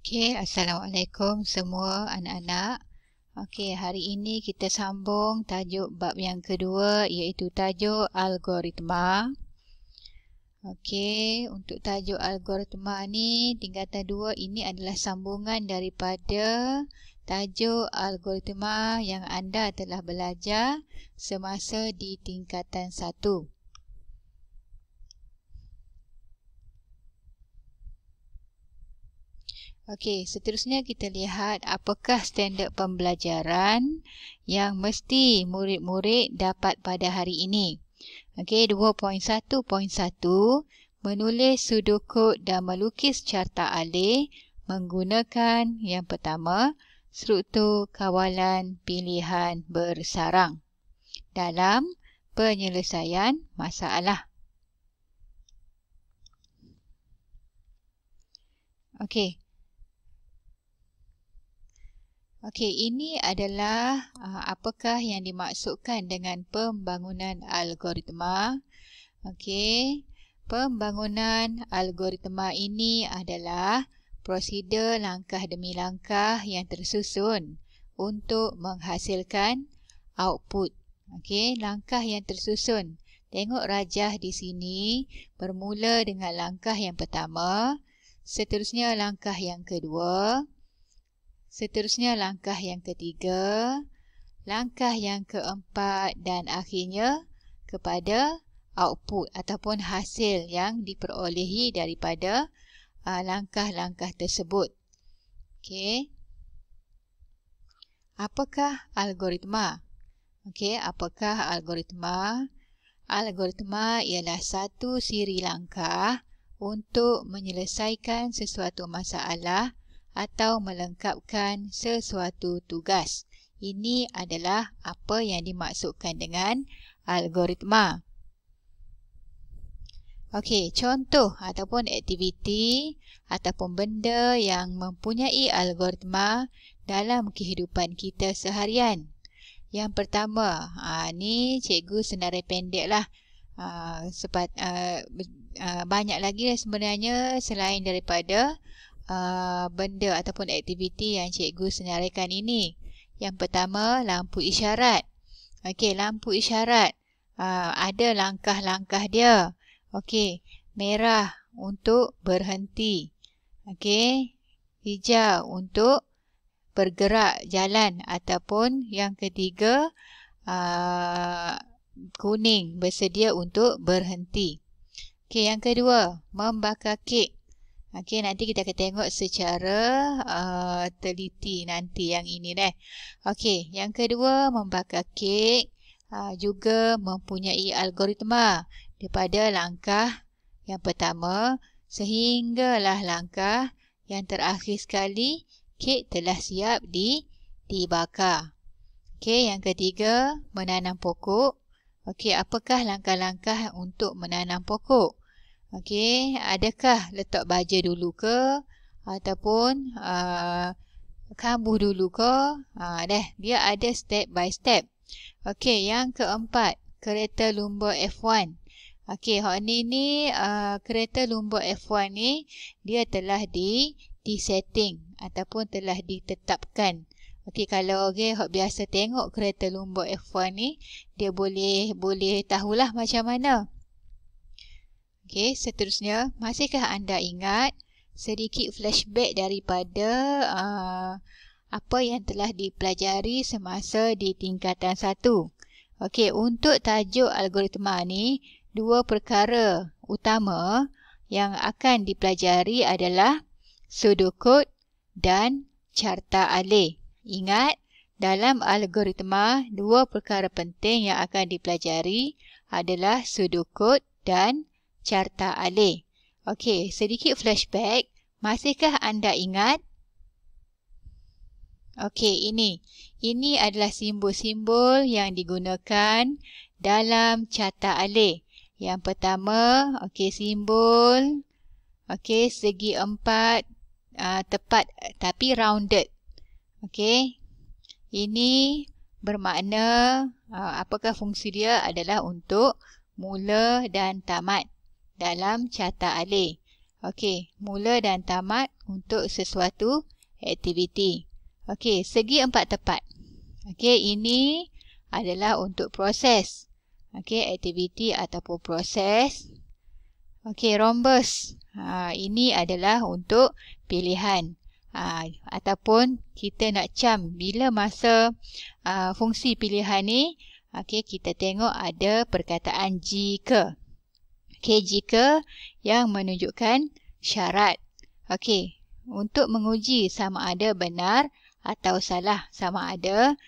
Okey, Assalamualaikum semua anak-anak. Okey, hari ini kita sambung tajuk bab yang kedua iaitu tajuk algoritma. Okey, untuk tajuk algoritma ni tingkatan 2 ini adalah sambungan daripada tajuk algoritma yang anda telah belajar semasa di tingkatan 1. Okey, seterusnya kita lihat apakah standard pembelajaran yang mesti murid-murid dapat pada hari ini. Okey, 2.1.1 menulis sudokod dan melukis carta alih menggunakan yang pertama, struktur kawalan pilihan bersarang dalam penyelesaian masalah. Okey. Okey, ini adalah apakah yang dimaksudkan dengan pembangunan algoritma. Okey, pembangunan algoritma ini adalah prosedur langkah demi langkah yang tersusun untuk menghasilkan output. Okey, langkah yang tersusun. Tengok rajah di sini bermula dengan langkah yang pertama, seterusnya langkah yang kedua, seterusnya langkah yang ketiga, langkah yang keempat dan akhirnya kepada output ataupun hasil yang diperolehi daripada langkah-langkah tersebut. Okey. Apakah algoritma? Okey, apakah algoritma? Algoritma ialah satu siri langkah untuk menyelesaikan sesuatu masalah atau melengkapkan sesuatu tugas. Ini adalah apa yang dimaksudkan dengan algoritma. Okey, contoh ataupun aktiviti ataupun benda yang mempunyai algoritma dalam kehidupan kita seharian. Yang pertama, ni cikgu senarai pendek lah. Banyak lagi sebenarnya selain daripada benda ataupun aktiviti yang cikgu senaraikan ini. Yang pertama, lampu isyarat. Okey, lampu isyarat ada langkah-langkah dia. Okey, merah untuk berhenti. Okey, hijau untuk bergerak jalan ataupun yang ketiga kuning bersedia untuk berhenti. Okey, yang kedua, membakar kek. Okey, nanti kita akan tengok secara teliti nanti yang ini deh. Okey, yang kedua membakar kek juga mempunyai algoritma daripada langkah yang pertama sehinggalah langkah yang terakhir sekali kek telah siap dibakar. Okey, yang ketiga menanam pokok. Okey, apakah langkah-langkah untuk menanam pokok? Okey, adakah letak baja dulu ke ataupun kambuh dulu ke? Dia ada step by step. Okey, yang keempat, kereta lumba F1. Okey, hak ni kereta lumba F1 ni dia telah di-setting ataupun telah ditetapkan. Okey, kalau hak biasa tengok kereta lumba F1 ni, dia boleh tahulah macam mana. Okey, seterusnya, masihkah anda ingat sedikit flashback daripada apa yang telah dipelajari semasa di tingkatan 1? Okey, untuk tajuk algoritma ni, dua perkara utama yang akan dipelajari adalah sudokod dan carta alih. Ingat, dalam algoritma, dua perkara penting yang akan dipelajari adalah sudokod dan carta alih. Okey, sedikit flashback. Masihkah anda ingat? Okey, ini adalah simbol-simbol yang digunakan dalam carta alih. Yang pertama, okey, simbol segi empat tepat tapi rounded. Okey. Ini bermakna apakah fungsi dia adalah untuk mula dan tamat dalam carta alih. Okey, mula dan tamat untuk sesuatu aktiviti. Okey, segi 4 tepat. Okey, ini adalah untuk proses. Okey, aktiviti ataupun proses. Okey, rhombus. Ini adalah untuk pilihan. Ataupun kita nak cam bila masa fungsi pilihan ni, okey, kita tengok ada perkataan jika. Okey, jika yang menunjukkan syarat. Okey, untuk menguji sama ada benar atau salah, sama ada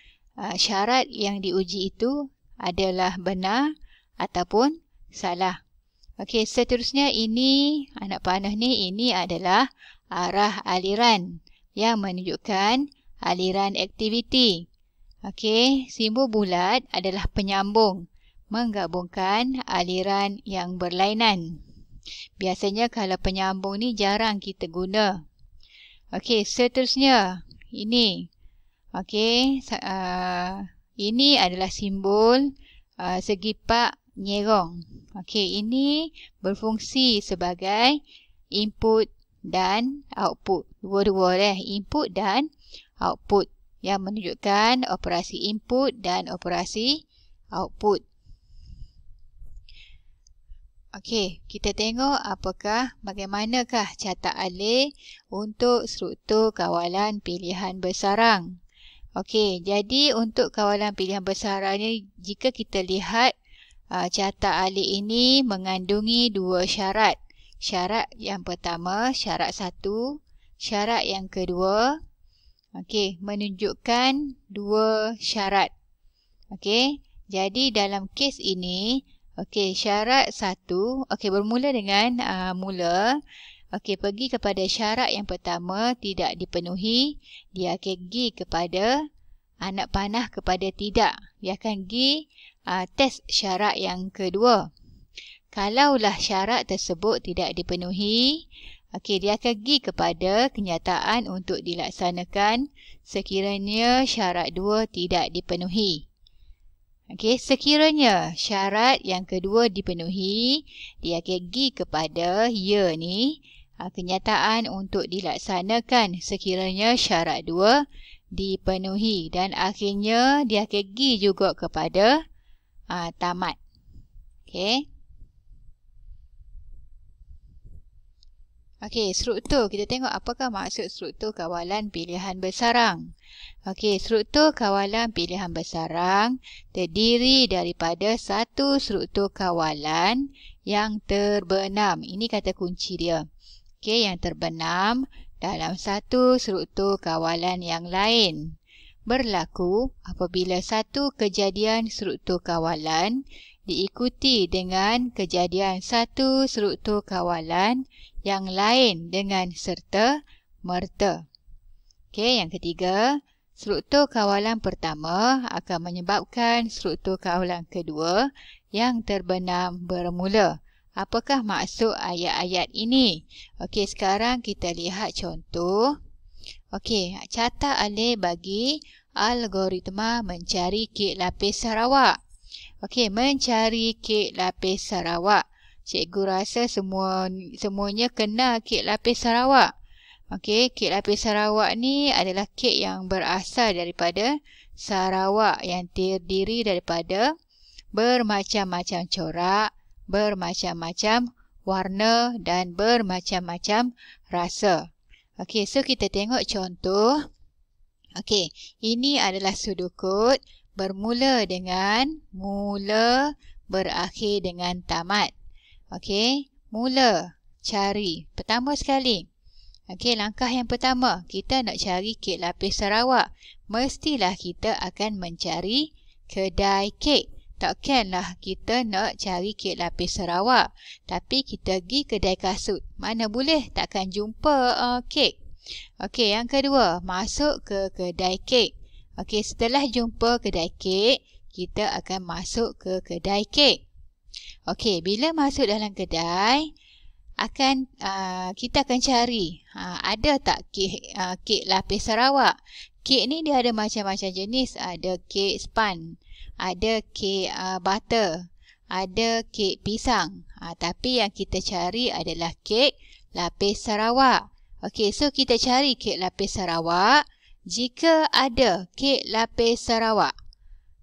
syarat yang diuji itu adalah benar ataupun salah. Okey, seterusnya ini anak panah ni, ini adalah arah aliran yang menunjukkan aliran aktiviti. Okey, simbol bulat adalah penyambung, menggabungkan aliran yang berlainan. Biasanya kalau penyambung ni jarang kita guna. Okey, seterusnya ini. Okey, ini adalah simbol segi pak nyerong. Okey, ini berfungsi sebagai input dan output. Dua-dua input dan output yang menunjukkan operasi input dan operasi output. Okey, kita tengok bagaimanakah catak alih untuk struktur kawalan pilihan bersarang. Okey, jadi untuk kawalan pilihan bersarang ni, jika kita lihat catak alih ini mengandungi 2 syarat. Syarat yang pertama, syarat 1, syarat yang kedua, okey, menunjukkan 2 syarat. Okey, jadi dalam kes ini, okey, syarat 1, okey, bermula dengan mula. Okey, pergi kepada syarat yang pertama tidak dipenuhi, dia akan pergi kepada anak panah kepada tidak. Dia akan pergi test syarat yang kedua. Kalaulah syarat tersebut tidak dipenuhi, okey, dia akan pergi kepada kenyataan untuk dilaksanakan sekiranya syarat 2 tidak dipenuhi. Okey, sekiranya syarat yang kedua dipenuhi, dia akan pergi kepada ya ni, kenyataan untuk dilaksanakan sekiranya syarat 2 dipenuhi, dan akhirnya dia akan pergi juga kepada tamat. Okey. Okey, struktur. Kita tengok apakah maksud struktur kawalan pilihan bersarang. Okey, struktur kawalan pilihan bersarang terdiri daripada satu struktur kawalan yang terbenam. Ini kata kunci dia. Okey, yang terbenam dalam satu struktur kawalan yang lain. Berlaku apabila satu kejadian struktur kawalan diikuti dengan kejadian satu struktur kawalan yang lain dengan serta merta. Okey, yang ketiga, struktur kawalan pertama akan menyebabkan struktur kawalan kedua yang terbenam bermula. Apakah maksud ayat-ayat ini? Okey, sekarang kita lihat contoh. Okey, catat alih bagi algoritma mencari kek lapis Sarawak. Okey, mencari kek lapis Sarawak. Cikgu rasa semuanya kenal kek lapis Sarawak. Okey, kek lapis Sarawak ni adalah kek yang berasal daripada Sarawak yang terdiri daripada bermacam-macam corak, bermacam-macam warna dan bermacam-macam rasa. Okey, so kita tengok contoh. Okey, ini adalah sudukut bermula dengan mula, berakhir dengan tamat. Okey, mula, cari. Pertama sekali. Okey, langkah yang pertama, kita nak cari kek lapis Sarawak. Mestilah kita akan mencari kedai kek. Takkanlah kita nak cari kek lapis Sarawak, tapi kita pergi kedai kasut. Mana boleh, takkan jumpa kek. Okey, yang kedua, masuk ke kedai kek. Okey, setelah jumpa kedai kek, kita akan masuk ke kedai kek. Okey, bila masuk dalam kedai, kita akan cari ada tak kek lapis Sarawak. Kek ni dia ada macam-macam jenis. Ada kek span, ada kek butter, ada kek pisang. Tapi yang kita cari adalah kek lapis Sarawak. Okey, so kita cari kek lapis Sarawak. Jika ada kek lapis Sarawak,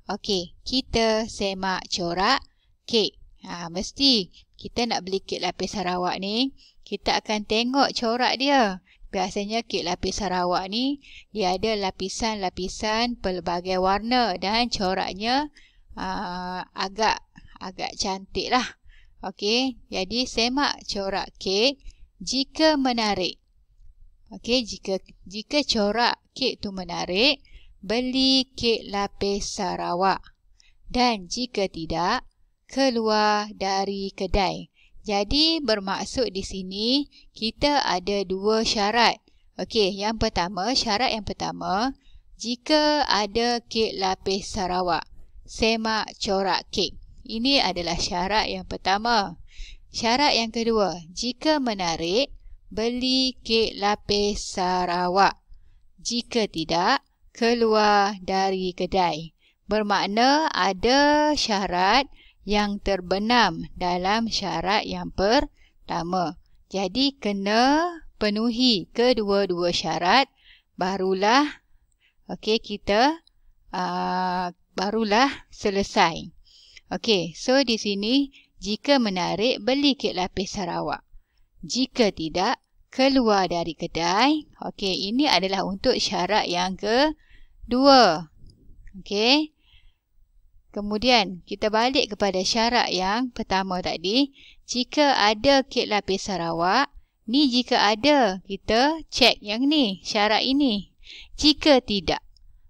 okey, kita semak corak kek. Mesti kita nak beli kek lapis Sarawak ni, kita akan tengok corak dia. Biasanya kek lapis Sarawak ni, dia ada lapisan-lapisan pelbagai warna dan coraknya agak cantik lah. Okey, jadi semak corak kek. Jika menarik, okey, jika corak kek tu menarik, beli kek lapis Sarawak. Dan jika tidak, keluar dari kedai. Jadi bermaksud di sini kita ada dua syarat. Okey, syarat yang pertama, jika ada kek lapis Sarawak, semak corak kek. Ini adalah syarat yang pertama. Syarat yang kedua, jika menarik, beli kek lapis Sarawak. Jika tidak, keluar dari kedai. Bermakna ada syarat yang terbenam dalam syarat yang pertama. Jadi kena penuhi kedua-dua syarat, barulah kita barulah selesai. Okey, so di sini jika menarik, beli kek lapis Sarawak. Jika tidak, keluar dari kedai. Okey, ini adalah untuk syarat yang kedua. Okey. Kemudian kita balik kepada syarat yang pertama tadi. Jika ada kek lapis Sarawak, ni jika ada, kita cek yang ni, syarat ini. Jika tidak,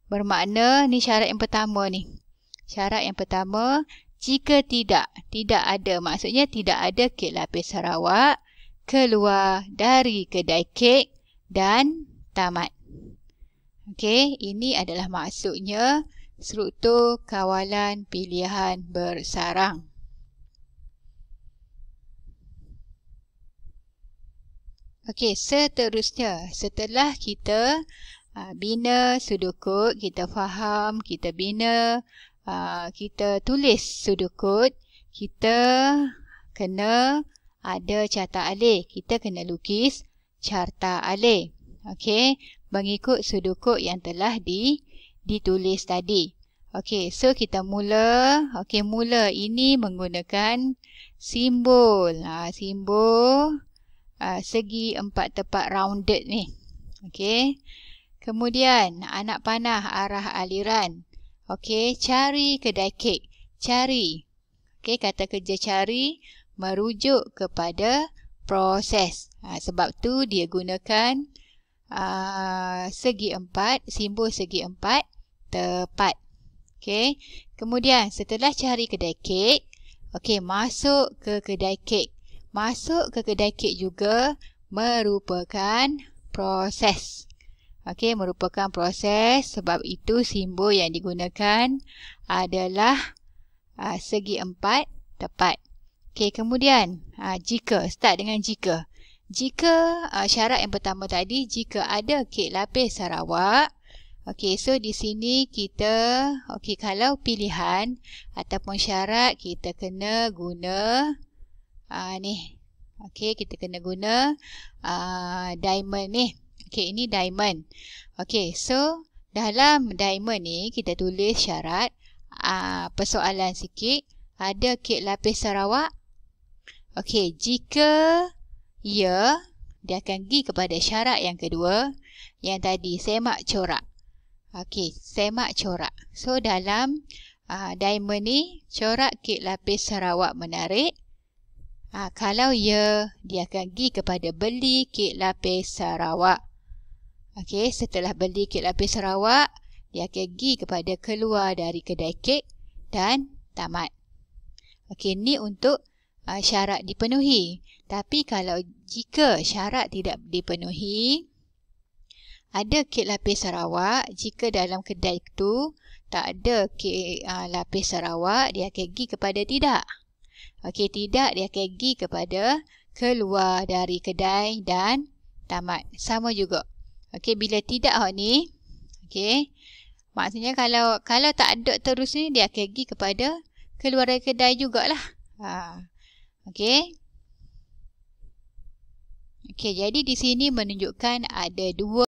bermakna ni syarat yang pertama ni. Syarat yang pertama, jika tidak ada, maksudnya tidak ada kek lapis Sarawak, keluar dari kedai kek dan tamat. Okey, ini adalah maksudnya struktur kawalan pilihan bersarang. Okey, seterusnya, setelah kita bina sudukut, kita faham, kita bina, kita tulis sudukut, kita kena ada carta alih. Kita kena lukis carta alih. Okey, mengikut sudukut yang telah ditulis tadi. Okey, so kita mula. Okey, mula ini menggunakan simbol. Simbol segi empat tepat rounded ni. Okey. Kemudian anak panah arah aliran. Okey, cari kedai kek. Cari. Okey, kata kerja cari merujuk kepada proses. Sebab tu dia gunakan segi empat, simbol segi empat tepat. Okey. Kemudian setelah cari kedai kek, okey, masuk ke kedai kek. Masuk ke kedai kek juga merupakan proses. Okey, merupakan proses, sebab itu simbol yang digunakan adalah segi empat tepat. Okey, kemudian jika, start dengan jika. Jika syarat yang pertama tadi, jika ada kek lapis Sarawak. Okey, so di sini kita, okey, kalau pilihan ataupun syarat, kita kena guna ni. Okey, kita kena guna diamond ni. Okey, ini diamond. Okey, so dalam diamond ni kita tulis syarat, persoalan sikit. Ada kek lapis Sarawak? Okey, jika ya, dia akan pergi kepada syarat yang kedua. Yang tadi, semak corak. Okey, semak corak. So dalam diamond ni, corak kek lapis Sarawak menarik. Kalau ya, dia akan pergi kepada beli kek lapis Sarawak. Okey, setelah beli kek lapis Sarawak, dia akan pergi kepada keluar dari kedai kek dan tamat. Okey, ni untuk syarat dipenuhi. Tapi kalau jika syarat tidak dipenuhi, ada kek lapis Sarawak, jika dalam kedai itu tak ada kek lapis Sarawak, dia akan pergi kepada tidak. Okey, tidak, dia akan pergi kepada keluar dari kedai dan tamat. Sama juga. Okey, bila tidak ni, okey, maksudnya kalau tak ada terus ni, dia akan pergi kepada keluar dari kedai jugalah. Okey. Okey, jadi di sini menunjukkan ada dua